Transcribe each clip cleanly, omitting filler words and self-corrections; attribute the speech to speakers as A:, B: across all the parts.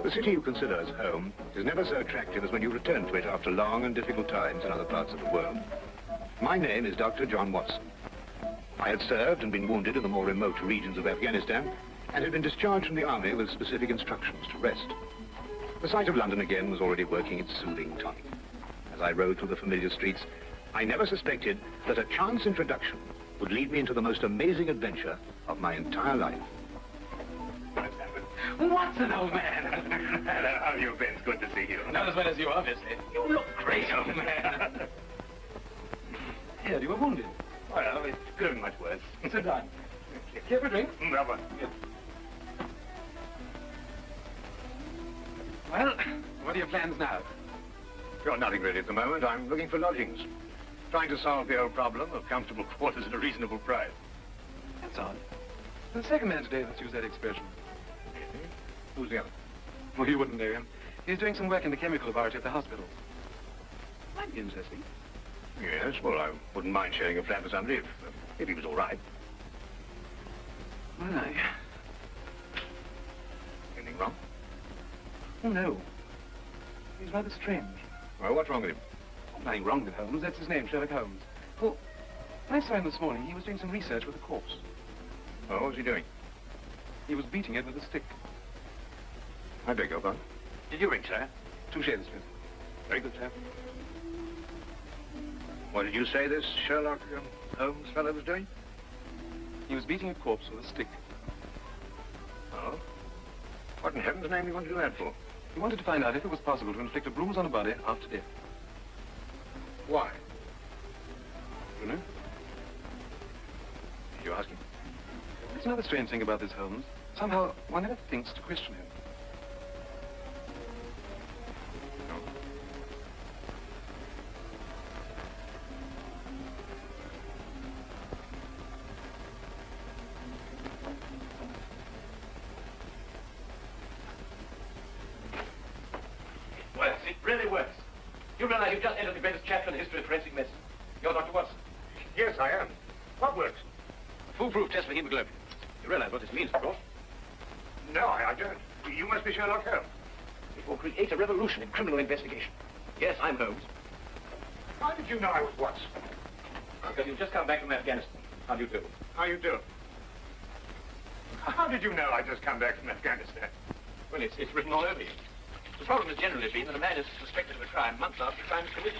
A: The city you consider as home is never so attractive as when you return to it after long and difficult times in other parts of the world. My name is Dr. John Watson. I had served and been wounded in the more remote regions of Afghanistan and had been discharged from the army with specific instructions to rest. The sight of London again was already working its soothing tonic. As I rode through the familiar streets, I never suspected that a chance introduction would lead me into the most amazing adventure of my entire life.
B: Watson, old man!
A: Hello, how have you been? It's good to see you.
B: Not as well as you, obviously. You look great, old man. Here, you were wounded.
A: Well, it could have been much worse.
B: Sit down. Care for a drink?
A: Rubber.
B: Yes. Well, what are your plans now?
A: Sure, nothing really at the moment. I'm looking for lodgings. Trying to solve the old problem of comfortable quarters at a reasonable price.
B: That's odd. The second man today that's used that expression.
A: Who's the other?
B: Well, you wouldn't know him. He's doing some work in the chemical laboratory at the hospital. Might be interesting.
A: Yes, well, I wouldn't mind sharing a flat with somebody if he was all right.
B: Well,
A: Anything wrong?
B: Oh, no. He's rather strange.
A: Well, what's wrong with him?
B: Nothing wrong with Holmes. That's his name, Sherlock Holmes. Well, when I saw him this morning, he was doing some research with a corpse.
A: Oh, what was he doing?
B: He was beating it with a stick.
A: I beg your pardon.
B: Did you ring, sir? Touché, Smith. Very good, sir.
A: What did you say this Sherlock Holmes fellow was doing?
B: He was beating a corpse with a stick.
A: Oh? What in heaven's name do you want to do that for?
B: He wanted to find out if it was possible to inflict a bruise on a body after death.
A: Why?
B: You know?
A: Did you ask him?
B: It's another strange thing about this Holmes. Somehow, one never thinks to question him.
C: Works. It really works. You realize you've just entered the greatest chapter in the history of forensic medicine. You're Dr. Watson.
A: Yes, I am. What works?
C: A foolproof test for hemoglobin. You realize what this means, of course?
A: No, I don't. You must be Sherlock Holmes.
C: It will create a revolution in criminal investigation. Yes, I'm Holmes.
A: How did you know I was Watson?
C: Because you've just come back from Afghanistan. How do you do?
A: How you do? How did you know I just come back from Afghanistan?
C: Well, it's written all over you. The problem has generally been that a man is suspected of a crime months after the crime is committed.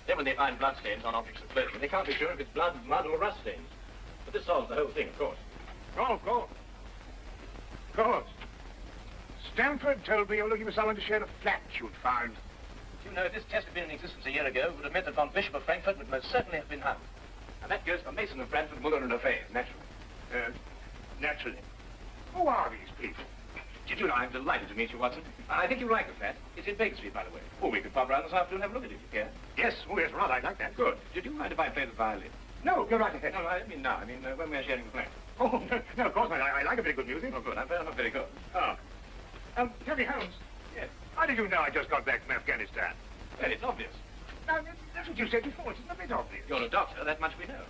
C: Then when they find bloodstains on objects of clothing, they can't be sure if it's blood, mud, or rust stains. But this solves the whole thing, of course.
A: Oh, of course. Of course. Stanford told me you were looking for someone to share the flat you'd found.
C: You know, if this test had been in existence a year ago, it would have meant that von Bishop of Frankfurt would most certainly have been hung. And that goes for Mason of Brantford, Muller and O'Fay, naturally.
A: Naturally. Who are these people?
C: Did you know, I'm delighted to meet you, Watson. I think you'll like the flat. It's in Baker Street, by the way. Or we could pop round this afternoon and have a look at it if you care.
A: Yes, oh yes, rather, I'd like that.
C: Good. Did you mind if I play the violin?
A: No, go right ahead.
C: No, I mean now. I mean when we're sharing the flat.
A: Oh, no, of course not. I like a bit of good music.
C: Oh, good. I'm not very good.
A: Oh. Tell me, Holmes.
C: Yes.
A: How did you know I just got back from Afghanistan?
C: Well, it's obvious.
A: Now, that's what you said before. It's a bit obvious.
C: You're a doctor, that much we know.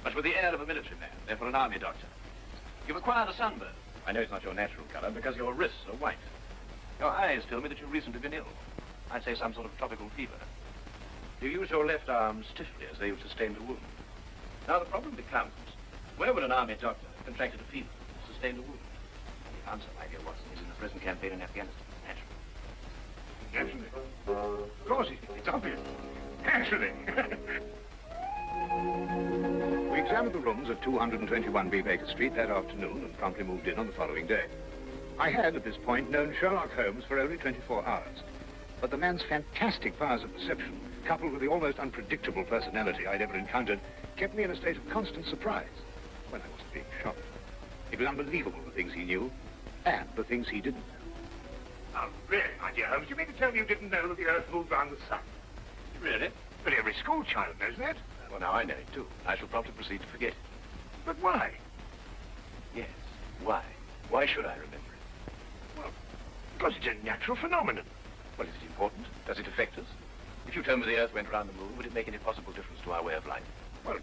C: But with the air of a military man, therefore an army doctor. You've acquired a sunburn. I know it's not your natural color because your wrists are white. Your eyes tell me that you've recently been ill. I'd say some sort of tropical fever. You use your left arm stiffly as though you've sustained a wound. Now the problem becomes, where would an army doctor have contracted a fever, sustained a wound? The answer, my dear Watson, is in the present campaign in Afghanistan, naturally.
A: Naturally. Of course, it's obvious. Naturally. We examined the rooms at 221B Baker Street that afternoon and promptly moved in on the following day. I had, at this point, known Sherlock Holmes for only 24 hours. But the man's fantastic powers of perception, coupled with the almost unpredictable personality I'd ever encountered, kept me in a state of constant surprise when I wasn't being shocked. It was unbelievable, the things he knew and the things he didn't know. Oh, really, my dear Holmes? You mean to tell me you didn't know that the Earth moved around the sun?
C: Really?
A: But every school child knows that.
C: Well, now I know it, too. I shall probably proceed to forget it.
A: But why?
C: Yes, why? Why should I remember it?
A: Well, because it's a natural phenomenon.
C: Well, is it important? Does it affect us? If you told me the Earth went around the moon, would it make any possible difference to our way of life?
A: Well,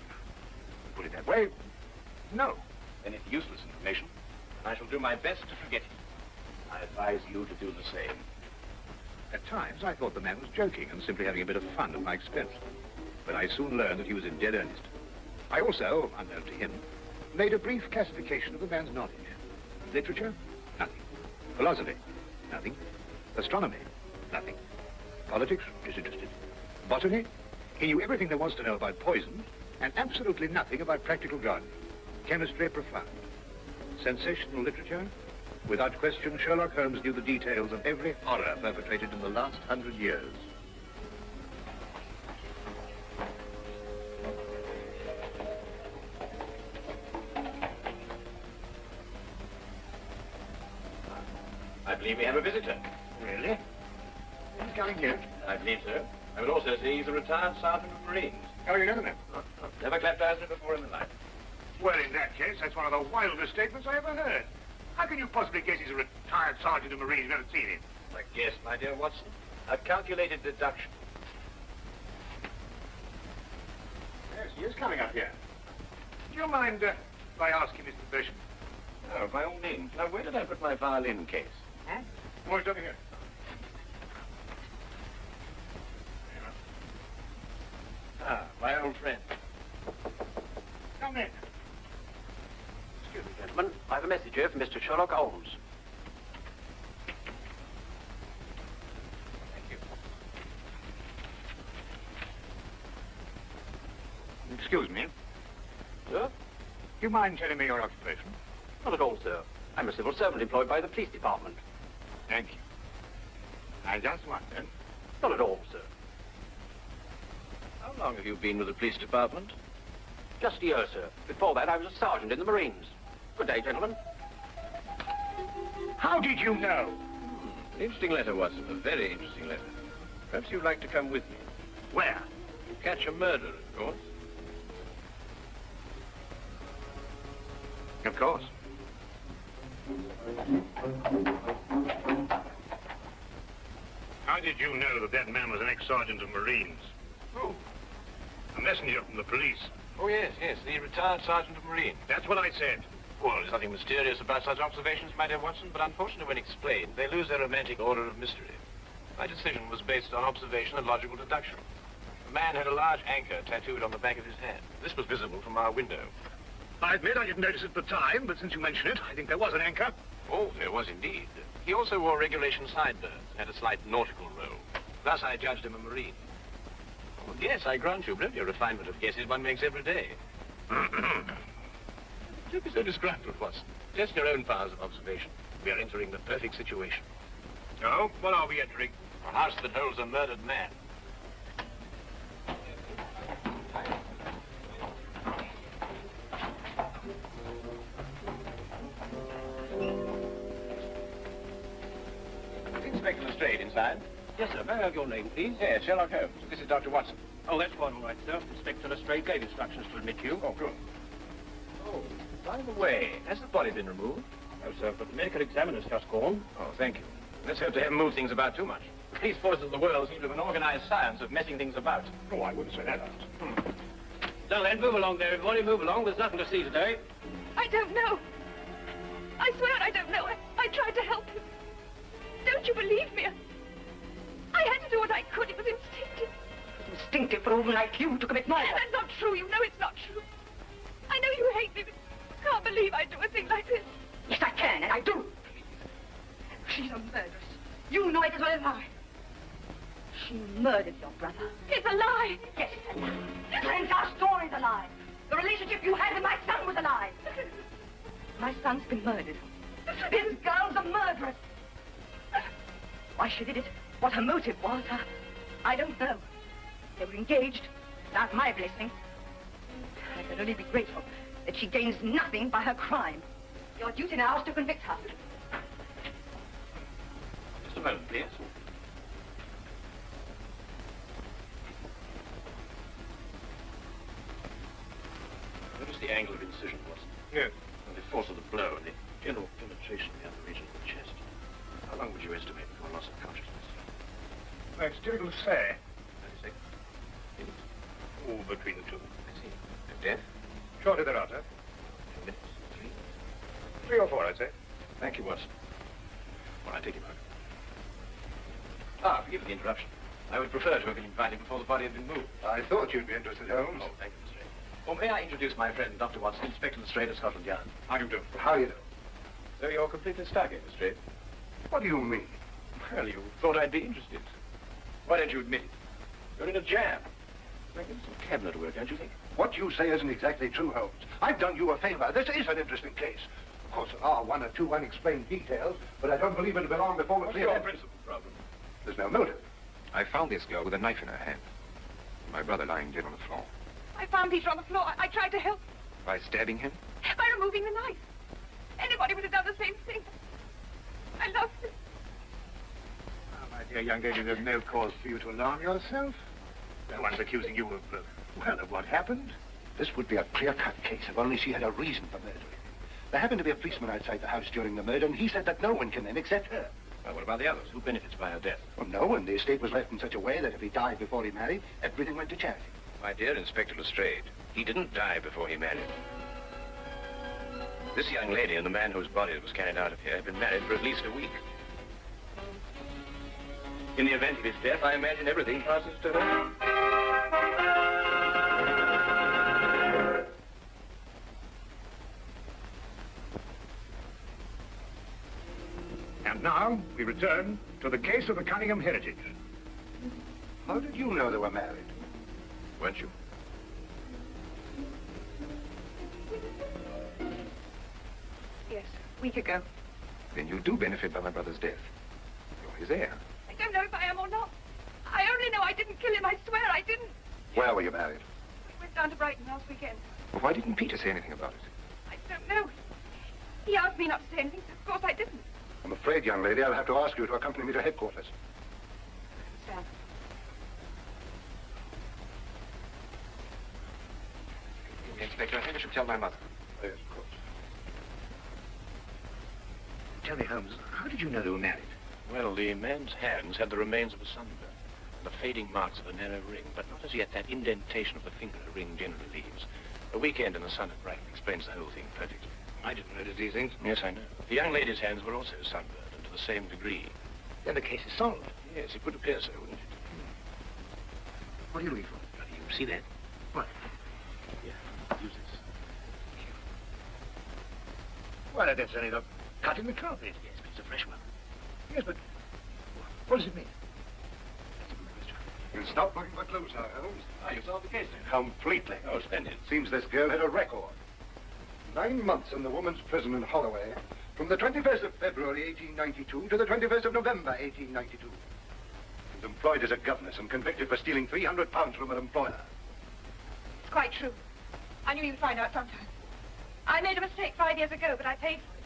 A: put it that way, no.
C: Then it's useless information, and I shall do my best to forget it. I advise you to do the same.
A: At times, I thought the man was joking and simply having a bit of fun at my expense. But I soon learned that he was in dead earnest. I also, unknown to him, made a brief classification of the man's knowledge. Literature? Nothing. Philosophy? Nothing. Astronomy? Nothing. Politics? Disinterested. Botany? He knew everything there was to know about poison, and absolutely nothing about practical gardening. Chemistry? Profound. Sensational literature? Without question, Sherlock Holmes knew the details of every horror perpetrated in the last 100 years.
C: I believe we have a visitor.
A: Really? He's coming here.
C: I believe so. I would also say he's a retired sergeant of Marines.
A: How do you know that?
C: Never clapped eyes on him before in my life.
A: Well, in that case, that's one of the wildest statements I ever heard. How can you possibly guess he's a retired sergeant of Marines? You've never seen him.
C: A guess, my dear Watson. A calculated deduction.
A: Yes, he is coming up here. Do you mind if I ask him his profession?
C: Oh, by all means. Now, where did I put my violin case?
A: Hmm? Oh, it's over here.
C: Ah, my old friend.
A: Come in.
D: Excuse me, gentlemen. I have a message here from Mr. Sherlock Holmes.
C: Thank you.
A: Excuse me.
D: Sir?
A: Do you mind telling me your occupation?
D: Not at all, sir. I'm a civil servant employed by the police department.
A: Thank you. I just wondered.
D: Not at all, sir.
C: How long have you been with the police department?
D: Just a year, sir. Before that, I was a sergeant in the Marines. Good day, gentlemen.
A: How did you know?
C: An interesting letter, Watson. A very interesting letter. Perhaps you'd like to come with me.
A: Where?
C: To catch a murderer, of course.
A: Of course. How did you know that that man was an ex-sergeant of Marines?
C: Who?
A: A messenger from the police.
C: Oh, yes, the retired sergeant of Marines.
A: That's what I said.
C: Well, there's nothing mysterious about such observations, my dear Watson, but unfortunately, when explained, they lose their romantic order of mystery. My decision was based on observation and logical deduction. The man had a large anchor tattooed on the back of his hand. This was visible from our window.
A: I admit I didn't notice it at the time, but since you mention it, I think there was an anchor.
C: Oh, there was indeed. He also wore regulation sideburns and had a slight nautical roll. Thus, I judged him a Marine. Oh, yes, I grant you, plenty of refinement of guesses one makes every day. Don't be so disgruntled, Watson. Test your own powers of observation. We are entering the perfect situation.
A: Oh, what are we entering?
C: A house that holds a murdered man. Inspector Lestrade inside.
D: Yes, sir. May I have your name, please?
C: Yes, Sherlock Holmes. This is Dr. Watson.
D: Oh, that's quite all right, sir. Inspector Lestrade gave instructions to admit you.
C: Oh, good. Oh, by the way, has the body been removed?
D: No, sir, but the medical examiner's just gone.
C: Oh, thank you. Let's hope they haven't moved things about too much. The police forces of the world seem to have an organized science of messing things about.
A: Oh, I wouldn't say that.
D: So then, move along there, everybody. Move along. There's nothing to see today.
E: I don't know. I swear I don't know. I tried to help him. Don't you believe me? I had to do what I could. It was instinctive.
F: Instinctive for a woman like you to commit murder.
E: That's not true. You know it's not true. I know you hate me, but you can't believe I'd do a thing like this.
F: Yes, I can, and I do. She's a murderess. You know it as well as I. She murdered your brother.
E: It's a lie.
F: Yes, it's a lie. The entire story's a lie. The relationship you had with my son was a lie. My son's been murdered. This girl's a murderess. Why she did it, what her motive was, I don't know. They were engaged without my blessing. I can only be grateful that she gains nothing by her crime. Your duty now is to convict her.
C: Just a moment, please. Notice the angle of incision, Watson.
A: Yes.
C: And the force of the blow and the general penetration in the upper region of the chest. How long would you estimate before loss of consciousness?
A: Well, it's difficult to say.
C: 30 seconds. Minutes.
A: Oh, between the two.
C: I see. And death?
A: Shortly thereafter.
C: 2 minutes. 3.
A: 3 or 4, I'd say.
C: Thank you, Watson. Well, take him out. Ah, forgive the interruption. I would prefer to have been invited before the body had been moved.
G: I thought you'd be interested, Holmes.
C: Oh, thank you, Lestrade. Well, may I introduce my friend, Dr. Watson, Inspector Lestrade of Scotland Yard?
A: How do you do?
G: How do you do?
C: So you're completely stuck, Lestrade?
G: What do you mean?
C: Well, you thought I'd be interested. Why don't you admit it? You're in a jam. Make some cabinet work, don't you think?
G: What you say isn't exactly true, Holmes. I've done you a favor. This is an interesting case. Of course, there are one or two unexplained details, but I don't believe it'll be long before we're
C: What's
G: clear.
C: your principal problem?
G: There's no motive.
H: I found this girl with a knife in her hand. My brother lying dead on the floor.
E: I found Peter on the floor. I tried to help
H: By stabbing him?
E: by removing the knife. Anybody would have done the same thing. I loved him.
A: Oh, my dear young lady, there's no cause for you to alarm yourself. No one's accusing you of, well, of what happened.
G: This would be a clear-cut case if only she had a reason for murdering him. There happened to be a policeman outside the house during the murder, and he said that no one can then except her.
C: Well, what about the others? Who benefits by her death?
G: Well, no, and the estate was left in such a way that if he died before he married, everything went to charity.
H: My dear Inspector Lestrade, he didn't die before he married. This young lady and the man whose body was carried out of here have been married for at least a week. In the event of his death, I imagine everything passes to her.
A: And now we return to the case of the Cunningham Heritage.
G: How did you know they were married?
H: Weren't you?
E: Yes, a week ago.
H: Then you do benefit by my brother's death. You're his heir.
E: I don't know if I am or not. I only know I didn't kill him. I swear I didn't.
G: Where were you married?
E: We went down to Brighton last weekend.
H: Well, why didn't Peter say anything about it?
E: I don't know. He asked me not to say anything, so of course I didn't.
G: I'm afraid, young lady, I'll have to ask you to accompany me to headquarters.
E: Stand.
H: Inspector, I think I should tell my mother.
G: Yes, of course.
A: Tell me, Holmes, how did you know they were married?
C: Well, the man's hands had the remains of a sunburn, the fading marks of a narrow ring, but not as yet that indentation of the finger a ring generally leaves. A weekend in the sun at Brighton explains the whole thing perfectly.
A: I didn't notice these things.
C: Yes, I know. The young lady's hands were also sunburned, and to the same degree.
A: Then the case is solved.
C: Yes, it would appear so, wouldn't it?
A: What are you looking for?
C: You see that?
A: What?
C: Here, use this.
A: Why, that's only the cut in the carpet.
C: Yes, but it's a fresh one.
A: Yes, but what does it mean?
C: That's a good question.
G: You'll stop looking for clues now, Holmes.
C: Ah, you solved the case, then?
G: Completely.
C: Oh, splendid.
G: Seems this girl had a record. 9 months in the woman's prison in Holloway, from the 21st of February, 1892, to the 21st of November, 1892. She was employed as a governess and convicted for stealing £300 from her employer.
E: It's quite true. I knew you'd find out sometime. I made a mistake 5 years ago, but I paid for it.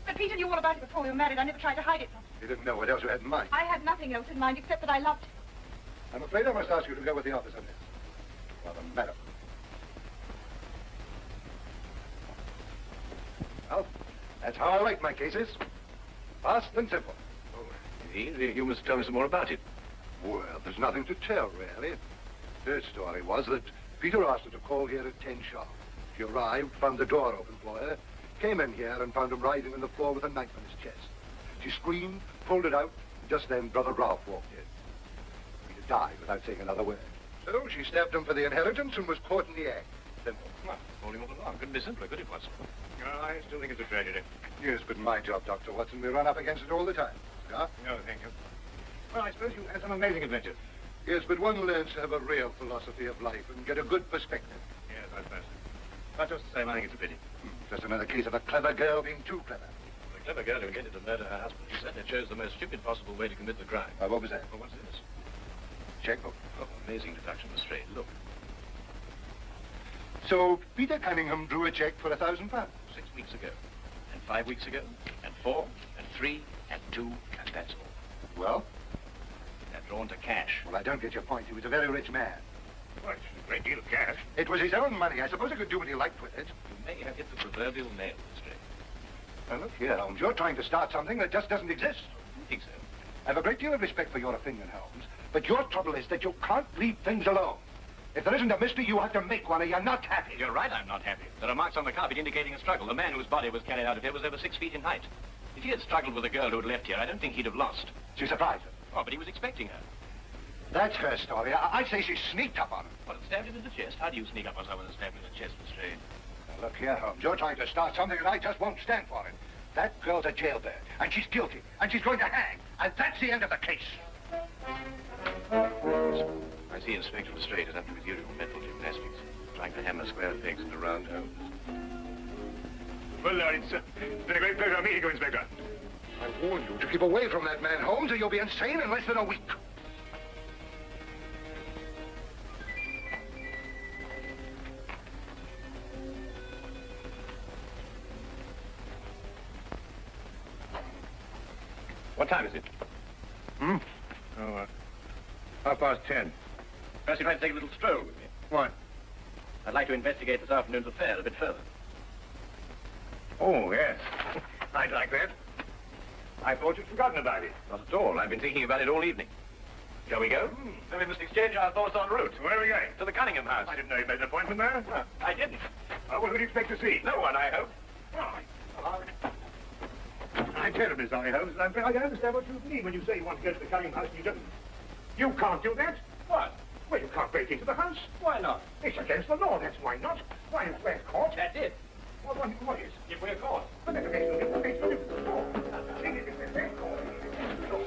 E: But Peter knew all about it before we were married. I never tried to hide it from him.
G: You didn't know what else you had in mind.
E: I had nothing else in mind except that I loved him.
G: I'm afraid I must ask you to go with the officer, miss. Rather madam. Well, that's how I like my cases. Fast and simple.
C: Oh, indeed. You must tell me some more about it.
G: Well, there's nothing to tell, really. Her story was that Peter asked her to call here at 10 sharp. She arrived, found the door open for her, came in here and found him writhing on the floor with a knife in his chest. She screamed, pulled it out, and just then Brother Ralph walked in. Peter died without saying another word. So she stabbed him for the inheritance and was caught in the act. Simple.
C: Well, holding all along. Couldn't be simpler, could it, Watson?
A: I still think it's a tragedy.
G: Yes, but my job, Dr. Watson, we run up against it all the time. Yeah?
A: No, thank you. Well, I suppose you had some amazing adventures.
G: Yes, but one learns to have a real philosophy of life and get a good perspective.
A: Yes, I suppose. But just the same, I think it's a pity.
G: Just another case of a clever girl being too clever.
C: The clever girl who intended to murder her husband, she certainly chose the most stupid possible way to commit the crime.
G: What was that?
C: Well, what's this?
G: Checkbook.
C: Oh, amazing deduction, Lestrade. Look,
G: So Peter Cunningham drew a check for £1,000.
C: 6 weeks ago, and 5 weeks ago, and 4, and 3, and 2, and that's all.
G: Well?
C: They're drawn to cash.
G: Well, I don't get your point. He was a very rich man.
A: Well, it's a great deal of cash.
G: It was his own money. I suppose he could do what he liked with it.
C: You may have hit the proverbial nail, Lestrade.
G: Now, look here, Holmes. You're trying to start something that just doesn't exist.
C: I think so.
G: I have a great deal of respect for your opinion, Holmes, but your trouble is that you can't leave things alone. If there isn't a mystery, you have to make one or you're not happy.
C: You're right, I'm not happy. There are marks on the carpet indicating a struggle. The man whose body was carried out of here was over 6 feet in height. If he had struggled with a girl who had left here, I don't think he'd have lost.
G: She surprised him.
C: Oh, but he was expecting her.
G: That's her story. I'd say she sneaked up on him.
C: Well, it stabbed him in the chest. How do you sneak up on someone and stab him in the chest, Lestrade?
G: Now, look here, Holmes. You're trying to start something and I just won't stand for it. That girl's a jailbird, and she's guilty, and she's going to hang. And that's the end of the case.
C: I see Inspector Lestrade is up to his usual mental gymnastics, trying to hammer square pegs into round holes.
A: Well, it's been a great pleasure meeting you, Inspector.
G: I warn you to keep away from that man, Holmes, or you'll be insane in less than a week.
C: What time is it?
A: Oh, 10:30.
C: Perhaps you'd like to take a little stroll with me.
A: Why?
C: I'd like to investigate this afternoon's affair a bit further.
A: Oh, yes. I'd like that. I thought you'd forgotten about it.
C: Not at all. I've been thinking about it all evening. Shall we go? Then we must exchange our thoughts en route.
A: Where are we going?
C: To the Cunningham house.
A: I didn't know you made an appointment there.
C: No, I didn't.
A: What do you expect to see?
C: No one, I hope.
A: I'm terribly sorry, Holmes. I don't understand what you mean when you say you want to go to the Cunningham house and you don't. You can't do that.
C: What?
A: Well, you can't break into the house.
C: Why not?
A: It's against the law, that's why not. Why, if we're caught.
C: That's it.
A: What is?
C: If we're caught.
A: But that's against the law. If we're caught, it's against the law.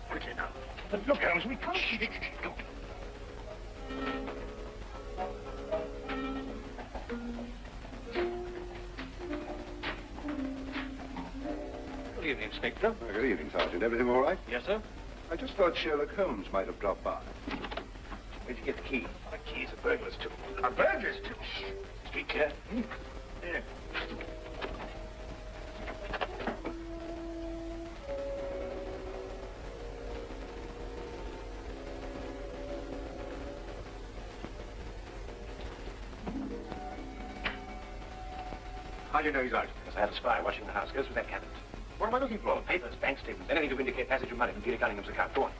A: Quickly now. But look, Holmes, we can't. Go.
C: Good evening, Inspector.
G: Good evening, Sergeant. Everything all right?
C: Yes, sir?
G: I just thought Sherlock Holmes might have dropped by.
C: Where'd you get the key?
A: The key's a burglar's too. A burglar's too?
C: Street clear?
A: Yeah.
C: How do you know he's out? Because I had a spy watching the house. Go through that cabinet. What am I looking for? Papers, bank statements, anything to indicate passage of money from Peter Cunningham's account. Go on.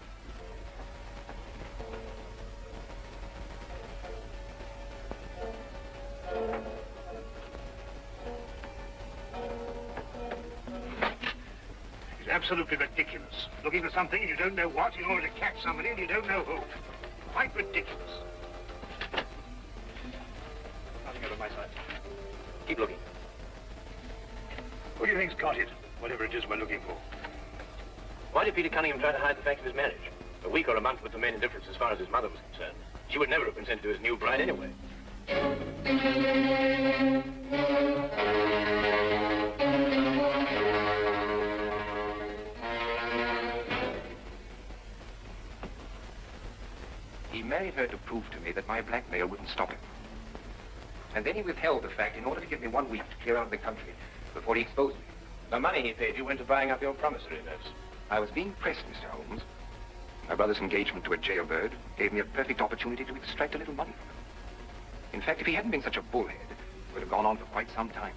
A: It's absolutely ridiculous. Looking for something and you don't know what in order to catch somebody and you don't know who. Quite ridiculous. Nothing over my side.
C: Keep looking.
A: Who do you think's got it? Whatever it is we're looking for.
C: Why did Peter Cunningham try to hide the fact of his marriage? A week or a month would have made a difference as far as his mother was concerned. She would never have consented to his new bride anyway.
H: He married her to prove to me that my blackmail wouldn't stop him. And then he withheld the fact in order to give me 1 week to clear out of the country before he exposed me.
C: The money he paid you went to buying up your promissory notes.
H: I was being pressed, Mr. Holmes. My brother's engagement to a jailbird gave me a perfect opportunity to extract a little money from him. In fact, if he hadn't been such a bullhead, it would have gone on for quite some time.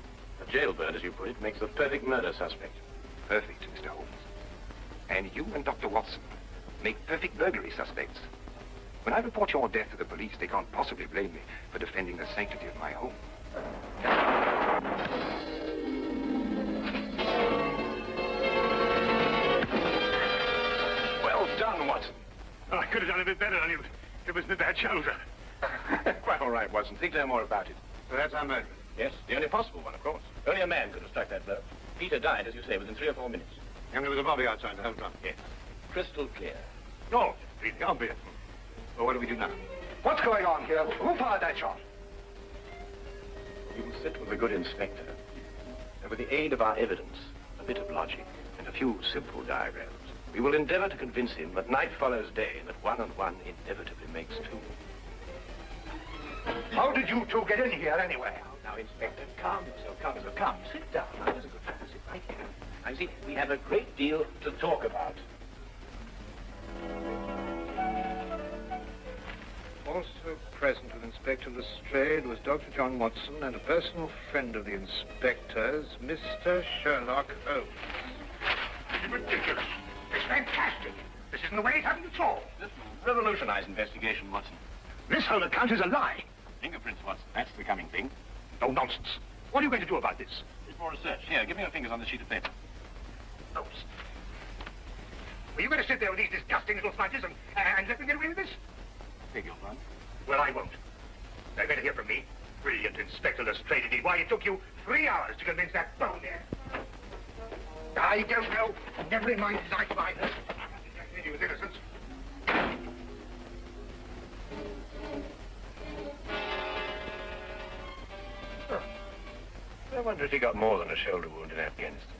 C: A jailbird, as you put it, makes the perfect murder suspect.
H: Perfect, Mr. Holmes. And you and Dr. Watson make perfect burglary suspects. When I report your death to the police, they can't possibly blame me for defending the sanctity of my home.
C: Well done, Watson.
A: Oh, I could have done a bit better on you. It was my bad shoulder.
C: Quite all right, Watson. Think no more about it.
A: So that's our murder.
C: Yes, the only possible one, of course. Only a man could have struck that blow. Peter died, as you say, within 3 or 4 minutes.
A: And there was a bobby outside the whole time.
C: Yes. Crystal clear.
A: No, really obvious. Well, what do we do now?
G: What's going on here? Who fired that shot?
C: You will sit with a good inspector, and with the aid of our evidence, a bit of logic, and a few simple diagrams, we will endeavor to convince him that night follows day, and that 1 and 1 inevitably makes 2.
G: How did you two get in here anyway?
C: Now, Inspector, calm yourself, calm yourself. Come, sit down. Now, there's a good fellow. Sit right here. Now, you see, we have a great deal to talk about.
A: Also present with Inspector Lestrade was Dr. John Watson and a personal friend of the inspector's, Mr. Sherlock Holmes. This is ridiculous. It's fantastic. This is the way it happened at all.
C: This will revolutionize investigation, Watson.
A: This whole account is a lie.
C: Fingerprints, Watson. That's the coming thing.
A: Oh, nonsense. What are you going to do about this?
C: It's more research. Here, give me your fingers on this sheet of paper.
A: Oh. Were you going to sit there with these disgusting little smudges and let them get away with this?
C: Beg your pardon?
A: Well, I won't. They're going to hear from me. Brilliant Inspector Lestrade, indeed. Why, it took you 3 hours to convince that bonehead. I don't know. Never in mind his eyes by her. He was innocent.
C: I wonder if he got more than a shoulder wound in Afghanistan.